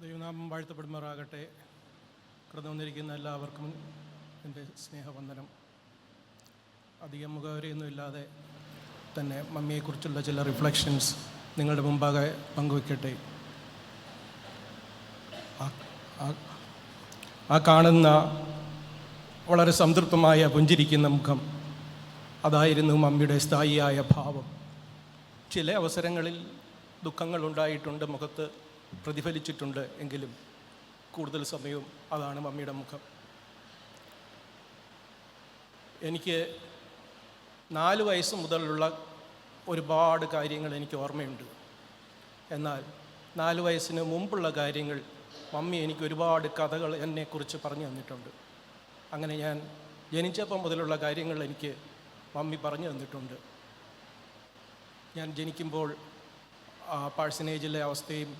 ദൈവനാമം വാഴ്ത്തപ്പെടുമാറാകട്ടെ. കടന്നു വന്നിരിക്കുന്ന എല്ലാവർക്കും എൻ്റെ സ്നേഹവന്ദനം. അധികം മുഖവരെയൊന്നും ഇല്ലാതെ തന്നെ മമ്മിയെക്കുറിച്ചുള്ള ചില റിഫ്ലക്ഷൻസ് നിങ്ങളുടെ മുമ്പാകെ പങ്കുവയ്ക്കട്ടെ. ആ കാണുന്ന വളരെ സംതൃപ്തമായ പുഞ്ചിരിക്കുന്ന മുഖം, അതായിരുന്നു മമ്മിയുടെ സ്ഥായിയായ ഭാവം. ചില അവസരങ്ങളിൽ ദുഃഖങ്ങൾ ഉണ്ടായിട്ടുണ്ട്, മുഖത്ത് പ്രതിഫലിച്ചിട്ടുണ്ട്. എങ്കിലും കൂടുതൽ സമയവും അതാണ് മമ്മിയുടെ മുഖം. എനിക്ക് 4 വയസ്സ് മുതലുള്ള ഒരുപാട് കാര്യങ്ങൾ എനിക്ക് ഓർമ്മയുണ്ട്. എന്നാൽ 4 വയസ്സിന് മുമ്പുള്ള കാര്യങ്ങൾ മമ്മി എനിക്ക് ഒരുപാട് കഥകൾ എന്നെക്കുറിച്ച് പറഞ്ഞു തന്നിട്ടുണ്ട്. അങ്ങനെ ഞാൻ ജനിച്ചപ്പം മുതലുള്ള കാര്യങ്ങൾ എനിക്ക് മമ്മി പറഞ്ഞു തന്നിട്ടുണ്ട്. ഞാൻ ജനിക്കുമ്പോൾ പാഴ്സനേജിലെ അവസ്ഥയും,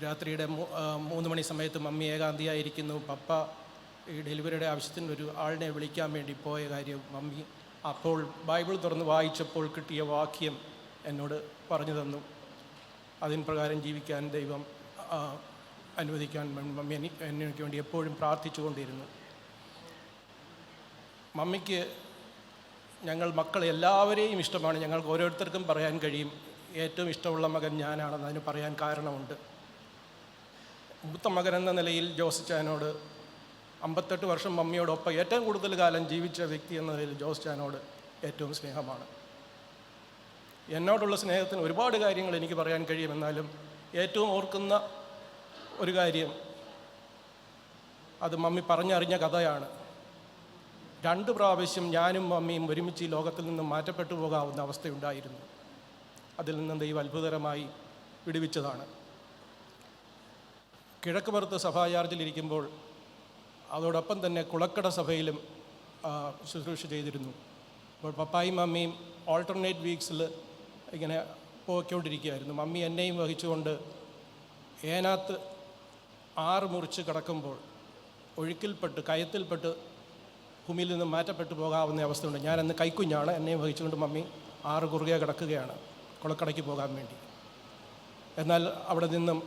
രാത്രിയുടെ 3 മണി സമയത്ത് മമ്മി ഏകാന്തിയായിരിക്കുന്നു, പപ്പ ഈ ഡെലിവറിയുടെ ആവശ്യത്തിന് ഒരു ആളിനെ വിളിക്കാൻ വേണ്ടി പോയ കാര്യം മമ്മി അപ്പോൾ ബൈബിൾ തുറന്ന് വായിച്ചപ്പോൾ കിട്ടിയ വാക്യം എന്നോട് പറഞ്ഞു തന്നു. അതിന് പ്രകാരം ജീവിക്കാൻ ദൈവം അനുവദിക്കാൻ മമ്മി എനിക്ക് വേണ്ടി എപ്പോഴും പ്രാർത്ഥിച്ചു കൊണ്ടിരുന്നു. മമ്മിക്ക് ഞങ്ങൾ മക്കൾ എല്ലാവരെയും ഇഷ്ടമാണ്. ഞങ്ങൾക്ക് ഓരോരുത്തർക്കും പറയാൻ കഴിയും ഏറ്റവും ഇഷ്ടമുള്ള മകൻ ഞാനാണെന്ന്. അതിന് പറയാൻ കാരണമുണ്ട്. മൂത്ത മകൻ എന്ന നിലയിൽ ജോസിച്ചാനോട് 58 വർഷം മമ്മിയോടൊപ്പം ഏറ്റവും കൂടുതൽ കാലം ജീവിച്ച വ്യക്തി എന്ന നിലയിൽ ജോസിച്ചാനോട് ഏറ്റവും സ്നേഹമാണ്. എന്നോടുള്ള സ്നേഹത്തിന് ഒരുപാട് കാര്യങ്ങൾ എനിക്ക് പറയാൻ കഴിയുമെന്നാലും ഏറ്റവും ഓർക്കുന്ന ഒരു കാര്യം, അത് മമ്മി പറഞ്ഞറിഞ്ഞ കഥയാണ്. 2 പ്രാവശ്യം ഞാനും മമ്മിയും ഒരുമിച്ച് ഈ ലോകത്തിൽ നിന്നും മാറ്റപ്പെട്ടു പോകാവുന്ന അവസ്ഥയുണ്ടായിരുന്നു. അതിൽ നിന്നും ദൈവം അത്ഭുതകരമായി വിടുവിച്ചതാണ്. കിഴക്കുപുറത്ത് സഭാചാർജിലിരിക്കുമ്പോൾ അതോടൊപ്പം തന്നെ കുളക്കട സഭയിലും ശുശ്രൂഷ ചെയ്തിരുന്നു. അപ്പോൾ പപ്പായും മമ്മിയും ഓൾട്ടർനേറ്റ് വീക്സിൽ ഇങ്ങനെ പോയിക്കൊണ്ടിരിക്കുകയായിരുന്നു. മമ്മി എന്നെയും വഹിച്ചുകൊണ്ട് ഏനാത്ത് 6 മുറിച്ച് കിടക്കുമ്പോൾ ഒഴുക്കിൽപ്പെട്ട് കയത്തിൽപ്പെട്ട് ഭൂമിയിൽ നിന്നും മാറ്റപ്പെട്ടു പോകാവുന്ന അവസ്ഥയുണ്ട്. ഞാനന്ന് കൈക്കുഞ്ഞാണ്. എന്നെയും വഹിച്ചുകൊണ്ട് മമ്മി 6 കുറുകെ കിടക്കുകയാണ് കുളക്കടയ്ക്ക് പോകാൻ വേണ്ടി. എന്നാൽ അവിടെ നിന്നും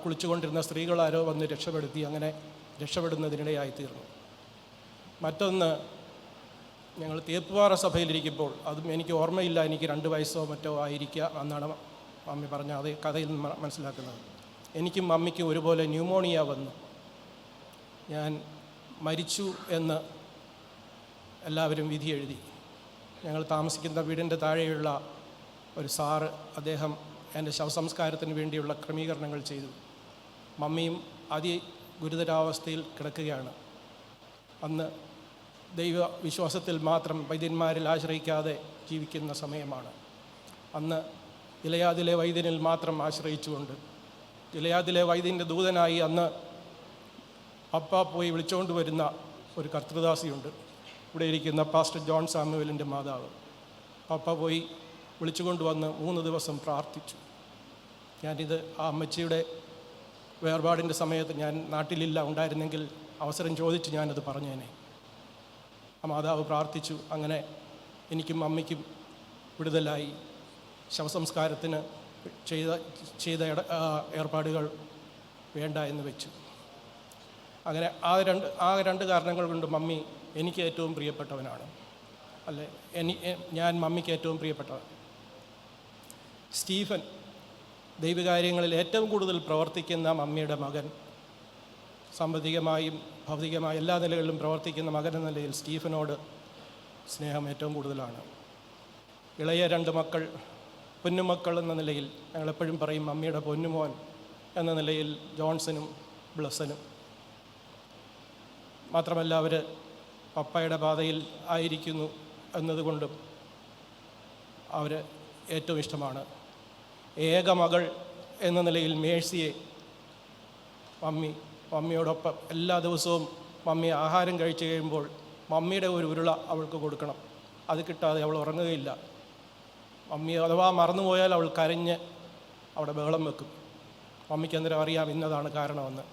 കുളിച്ചുകൊണ്ടിരുന്ന സ്ത്രീകളാരോ വന്ന് രക്ഷപ്പെടുത്തി. അങ്ങനെ രക്ഷപ്പെടുന്നതിനിടയായിത്തീർന്നു. മറ്റൊന്ന്, ഞങ്ങൾ തേപ്പുപാറ സഭയിലിരിക്കുമ്പോൾ, അതും എനിക്ക് ഓർമ്മയില്ല, എനിക്ക് 2 വയസ്സോ മറ്റോ ആയിരിക്കുക എന്നാണ് മമ്മി പറഞ്ഞ അതേ കഥയിൽ നിന്ന് മനസ്സിലാക്കുന്നത്. എനിക്കും മമ്മിക്കും ഒരുപോലെ ന്യൂമോണിയ വന്നു. ഞാൻ മരിച്ചു എന്ന് എല്ലാവരും വിധി എഴുതി. ഞങ്ങൾ താമസിക്കുന്ന വീടിൻ്റെ താഴെയുള്ള ഒരു സാറ്, അദ്ദേഹം എൻ്റെ ശവസംസ്കാരത്തിന് വേണ്ടിയുള്ള ക്രമീകരണങ്ങൾ ചെയ്തു. മമ്മിയും അതിഗുരുതരാവസ്ഥയിൽ കിടക്കുകയാണ്. അന്ന് ദൈവവിശ്വാസത്തിൽ മാത്രം, വൈദ്യന്മാരിൽ ആശ്രയിക്കാതെ ജീവിക്കുന്ന സമയമാണ്. അന്ന് ഗിലെയാദിലെ വൈദ്യനിൽ മാത്രം ആശ്രയിച്ചുകൊണ്ട്, ഗിലെയാദിലെ വൈദ്യൻ്റെ ദൂതനായി അന്ന് പപ്പ പോയി വിളിച്ചുകൊണ്ട് വരുന്ന ഒരു കർത്തൃദാസിയുണ്ട്. ഇവിടെ ഇരിക്കുന്ന പാസ്റ്റർ ജോൺ സാമുവലിൻ്റെ മാതാവ്. പപ്പ പോയി വിളിച്ചുകൊണ്ട് വന്ന് 3 ദിവസം പ്രാർത്ഥിച്ചു. ഞാനിത് ആ അമ്മച്ചിയുടെ വേർപാടിൻ്റെ സമയത്ത് ഞാൻ നാട്ടിലില്ല, ഉണ്ടായിരുന്നെങ്കിൽ അവസരം ചോദിച്ച് ഞാനത് പറഞ്ഞേനെ. ആ മാതാവ് പ്രാർത്ഥിച്ചു. അങ്ങനെ എനിക്കും അമ്മയ്ക്കും വിടുതലായി. ശവസംസ്കാരത്തിന് ചെയ്ത ഏർപ്പാടുകൾ വേണ്ട എന്ന് വെച്ചു. അങ്ങനെ ആ രണ്ട് കാരണങ്ങൾ കൊണ്ട് മമ്മി എനിക്ക് ഏറ്റവും പ്രിയപ്പെട്ടവനാണ്. ഞാൻ മമ്മിക്ക് ഏറ്റവും പ്രിയപ്പെട്ടവൻ. സ്റ്റീഫൻ, ദൈവകാര്യങ്ങളിൽ ഏറ്റവും കൂടുതൽ പ്രവർത്തിക്കുന്ന മമ്മിയുടെ മകൻ, സാമ്പത്തികമായും ഭൗതികമായും എല്ലാ നിലകളിലും പ്രവർത്തിക്കുന്ന മകൻ എന്ന നിലയിൽ സ്റ്റീഫനോട് സ്നേഹം ഏറ്റവും കൂടുതലാണ്. ഇളയ 2 മക്കൾ, പൊന്നുമക്കൾ എന്ന നിലയിൽ ഞങ്ങളെപ്പോഴും പറയും മമ്മിയുടെ പൊന്നുമോൻ എന്ന നിലയിൽ ജോൺസനും ബ്ലസ്സനും. മാത്രമല്ല അവർ പപ്പയുടെ പാതയിൽ ആയിരിക്കുന്നു എന്നതുകൊണ്ടും അവർ ഏറ്റവും ഇഷ്ടമാണ്. ഏക മകൾ എന്ന നിലയിൽ മേഴ്സിയെ മമ്മിയോടൊപ്പം എല്ലാ ദിവസവും മമ്മി ആഹാരം കഴിച്ചു കഴിയുമ്പോൾ മമ്മിയുടെ ഒരു ഉരുള അവൾക്ക് കൊടുക്കണം. അത് കിട്ടാതെ അവൾ ഉറങ്ങുകയില്ല. മമ്മി അഥവാ മറന്നുപോയാൽ അവൾ കരഞ്ഞ് അവിടെ ബഹളം വെക്കും. മമ്മിക്ക് അന്നേരം അറിയാം ഇന്നതാണ് കാരണമെന്ന്.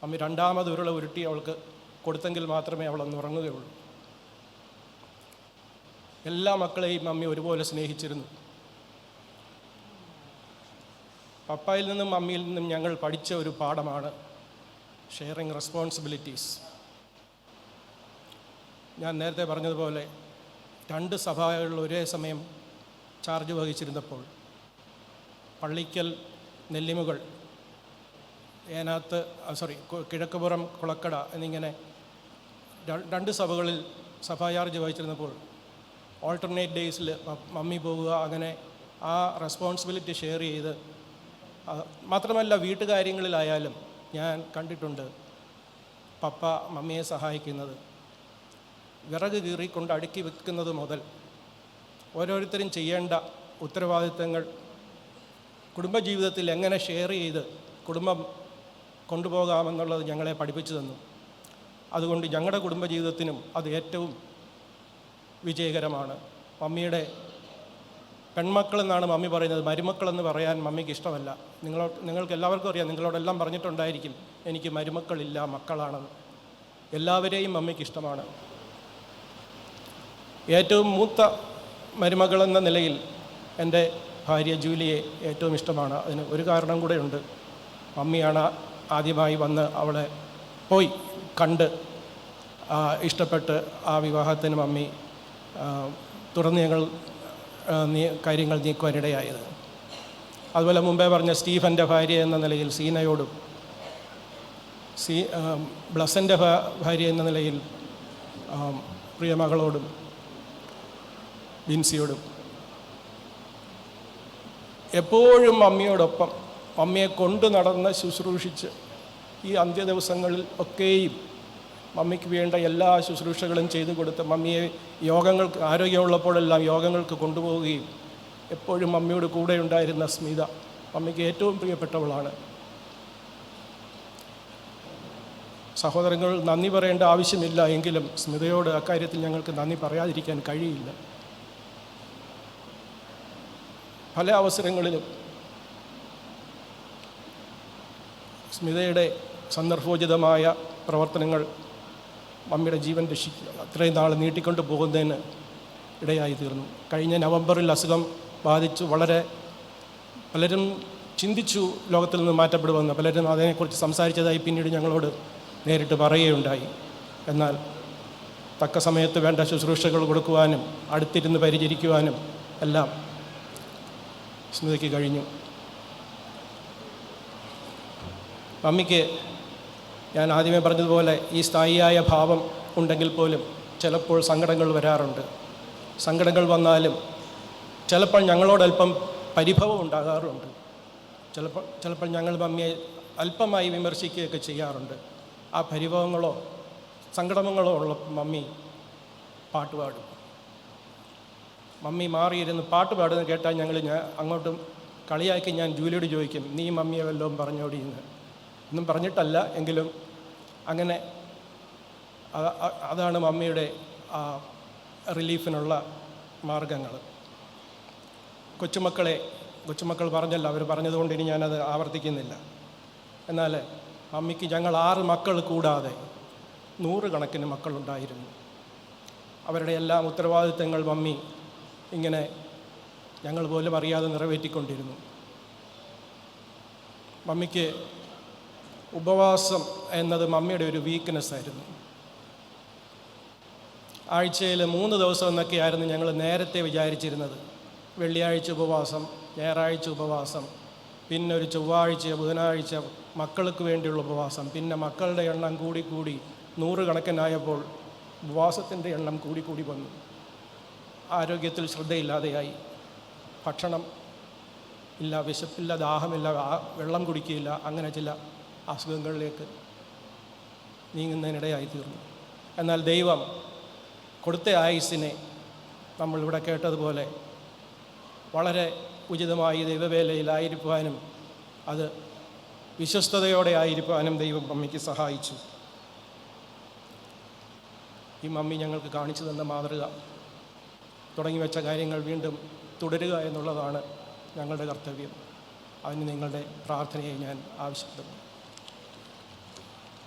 മമ്മി 2ാമത് ഉരുള ഉരുട്ടി അവൾക്ക് കൊടുത്തെങ്കിൽ മാത്രമേ അവളൊന്ന് ഉറങ്ങുകയുള്ളൂ. എല്ലാ മക്കളെയും മമ്മി ഒരുപോലെ സ്നേഹിച്ചിരുന്നു. പപ്പായിൽ നിന്നും മമ്മിയിൽ നിന്നും ഞങ്ങൾ പഠിച്ച ഒരു പാഠമാണ് ഷെയറിങ് റെസ്പോൺസിബിലിറ്റീസ്. ഞാൻ നേരത്തെ പറഞ്ഞതുപോലെ 2 സഭകളിൽ ഒരേ സമയം ചാർജ് വഹിച്ചിരുന്നപ്പോൾ പള്ളിക്കൽ നെല്ലിമുകൾ, കിഴക്കുപുറം കുളക്കട എന്നിങ്ങനെ 2 സഭകളിൽ സഭാ ചാർജ് വഹിച്ചിരുന്നപ്പോൾ ഓൾട്ടർനേറ്റ് ഡേയ്സിൽ മമ്മി പോവുക, അങ്ങനെ ആ റെസ്പോൺസിബിലിറ്റി ഷെയർ ചെയ്ത്, മാത്രമല്ല വീട്ടുകാര്യങ്ങളിലായാലും ഞാൻ കണ്ടിട്ടുണ്ട് പപ്പ മമ്മിയെ സഹായിക്കുന്നത്. വിറക് കീറിക്കൊണ്ട് അടുക്കി വെക്കുന്നത് മുതൽ ഓരോരുത്തരും ചെയ്യേണ്ട ഉത്തരവാദിത്തങ്ങൾ കുടുംബജീവിതത്തിൽ എങ്ങനെ ഷെയർ ചെയ്ത് കുടുംബം കൊണ്ടുപോകാമെന്നുള്ളത് ഞങ്ങളെ പഠിപ്പിച്ചു തന്നു. അതുകൊണ്ട് ഞങ്ങളുടെ കുടുംബജീവിതത്തിനും അത് ഏറ്റവും വിജയകരമാണ്. മമ്മിയുടെ പെൺമക്കളെന്നാണ് മമ്മി പറയുന്നത്, മരുമക്കളെന്ന് പറയാൻ മമ്മിക്ക് ഇഷ്ടമല്ല. നിങ്ങൾക്ക് എല്ലാവർക്കും അറിയാം, നിങ്ങളോടെല്ലാം പറഞ്ഞിട്ടുണ്ടായിരിക്കും എനിക്ക് മരുമക്കളില്ല, മക്കളാണെന്ന്. എല്ലാവരെയും മമ്മിക്ക് ഇഷ്ടമാണ്. ഏറ്റവും മൂത്ത മരുമകളെന്ന നിലയിൽ എൻ്റെ ഭാര്യ ജൂലിയെ ഏറ്റവും ഇഷ്ടമാണ്. അതിന് ഒരു കാരണം കൂടെയുണ്ട്. മമ്മിയാണ് ആദ്യമായി വന്ന് അവളെ പോയി കണ്ട് ഇഷ്ടപ്പെട്ട് ആ വിവാഹത്തിന് മമ്മി തുറന്ന് കാര്യങ്ങൾ നീക്കുവാനിടയായത്. അതുപോലെ മുമ്പേ പറഞ്ഞ സ്റ്റീഫൻ്റെ ഭാര്യ എന്ന നിലയിൽ സീനയോടും, ബ്ലസൻ്റെ ഭാര്യ എന്ന നിലയിൽ പ്രിയമകളോടും ബിൻസിയോടും എപ്പോഴും മമ്മിയോടൊപ്പം മമ്മിയെ കൊണ്ടു നടന്ന് ശുശ്രൂഷിച്ച് ഈ അന്ത്യദിവസങ്ങളിൽ ഒക്കെയും മമ്മിക്ക് വേണ്ട എല്ലാ ശുശ്രൂഷകളും ചെയ്തു കൊടുത്ത് മമ്മിയെ യോഗങ്ങൾക്ക്, ആരോഗ്യമുള്ളപ്പോഴെല്ലാം യോഗങ്ങൾക്ക് കൊണ്ടുപോവുകയും എപ്പോഴും മമ്മിയോട് കൂടെ ഉണ്ടായിരുന്ന സ്മിത മമ്മിക്ക് ഏറ്റവും പ്രിയപ്പെട്ടവളാണ്. സഹോദരങ്ങൾ, നന്ദി പറയേണ്ട ആവശ്യമില്ല, എങ്കിലും സ്മിതയോട് അക്കാര്യത്തിൽ ഞങ്ങൾക്ക് നന്ദി പറയാതിരിക്കാൻ കഴിയില്ല. പല അവസരങ്ങളിലും സ്മിതയുടെ സന്ദർഭോചിതമായ പ്രവർത്തനങ്ങൾ മമ്മിയുടെ ജീവൻ രക്ഷിക്കുക, അത്രയും നാൾ നീട്ടിക്കൊണ്ട് പോകുന്നതിന് ഇടയായി തീർന്നു. കഴിഞ്ഞ നവംബറിൽ അസുഖം ബാധിച്ചു വളരെ പലരും ചിന്തിച്ചു ലോകത്തിൽ നിന്ന് മാറ്റപ്പെടുമെന്ന്. പലരും അതിനെക്കുറിച്ച് സംസാരിച്ചതായി പിന്നീട് ഞങ്ങളോട് നേരിട്ട് പറയുകയുണ്ടായി. എന്നാൽ തക്ക സമയത്ത് വേണ്ട ശുശ്രൂഷകൾ കൊടുക്കുവാനും അടുത്തിരുന്ന് പരിചരിക്കുവാനും എല്ലാം സ്മിതയ്ക്ക് കഴിഞ്ഞു. മമ്മിക്ക് ഞാൻ ആദ്യമേ പറഞ്ഞതുപോലെ ഈ സ്ഥായിയായ ഭാവം ഉണ്ടെങ്കിൽ പോലും ചിലപ്പോൾ സങ്കടങ്ങൾ വരാറുണ്ട്. സങ്കടങ്ങൾ വന്നാലും ചിലപ്പോൾ ഞങ്ങളോടല്പം പരിഭവം ഉണ്ടാകാറുണ്ട്. ചിലപ്പോൾ ഞങ്ങൾ മമ്മിയെ അല്പമായി വിമർശിക്കുകയൊക്കെ ചെയ്യാറുണ്ട്. ആ പരിഭവങ്ങളോ സങ്കടങ്ങളോ ഉള്ള മമ്മി പാട്ട് പാടും. മമ്മി മാറിയിരുന്ന് പാട്ട് പാടുന്നത് കേട്ടാൽ അങ്ങോട്ടും കളിയാക്കി ഞാൻ ജൂലിയോട് ചോദിക്കും, നീ മമ്മിയെ വല്ലതും പറഞ്ഞോടി എന്ന്. ഒന്നും പറഞ്ഞിട്ടല്ല, എങ്കിലും അങ്ങനെ അതാണ് മമ്മിയുടെ റിലീഫിനുള്ള മാർഗങ്ങൾ. കൊച്ചുമക്കൾ പറഞ്ഞല്ലോ, അവർ പറഞ്ഞതുകൊണ്ട് ഇനി ഞാനത് ആവർത്തിക്കുന്നില്ല. എന്നാൽ മമ്മിക്ക് ഞങ്ങൾ 6 മക്കൾ കൂടാതെ 100 കണക്കിന് മക്കളുണ്ടായിരുന്നു. അവരുടെ എല്ലാം ഉത്തരവാദിത്തങ്ങൾ മമ്മി ഇങ്ങനെ ഞങ്ങൾ പോലും അറിയാതെ നിറവേറ്റിക്കൊണ്ടിരുന്നു. മമ്മിക്ക് ഉപവാസം എന്നത് മമ്മിയുടെ ഒരു വീക്ക്നെസ്സായിരുന്നു. ആഴ്ചയിൽ 3 ദിവസം എന്നൊക്കെയായിരുന്നു ഞങ്ങൾ നേരത്തെ വിചാരിച്ചിരുന്നത്. വെള്ളിയാഴ്ച ഉപവാസം, ഞായറാഴ്ച ഉപവാസം, പിന്നെ ഒരു ചൊവ്വാഴ്ച ബുധനാഴ്ച മക്കൾക്ക് വേണ്ടിയുള്ള ഉപവാസം. പിന്നെ മക്കളുടെ എണ്ണം കൂടി 100 കണക്കിനായപ്പോൾ ഉപവാസത്തിൻ്റെ എണ്ണം കൂടി വന്നു. ആരോഗ്യത്തിൽ ശ്രദ്ധയില്ലാതെയായി. ഭക്ഷണം ഇല്ല, വിശപ്പില്ല, ദാഹമില്ല, വെള്ളം കുടിക്കില്ല, അങ്ങനെ ചില അസുഖങ്ങളിലേക്ക് നീങ്ങുന്നതിനിടയായി തീർന്നു. എന്നാൽ ദൈവം കൊടുത്ത ആയുസ്സിനെ നമ്മളിവിടെ കേട്ടതുപോലെ വളരെ ഉചിതമായി ദൈവവേലയിലായിരിക്കാനും അത് വിശ്വസ്തയോടെ ആയിരിക്കാനും ദൈവം മമ്മിക്ക് സഹായിച്ചു. ഈ മമ്മി ഞങ്ങൾക്ക് കാണിച്ചു തന്ന മാതൃക, തുടങ്ങി വെച്ച കാര്യങ്ങൾ വീണ്ടും തുടരുക എന്നുള്ളതാണ് ഞങ്ങളുടെ കർത്തവ്യം. അതിന് നിങ്ങളുടെ പ്രാർത്ഥനയെ ഞാൻ ആവശ്യപ്പെടുന്നു.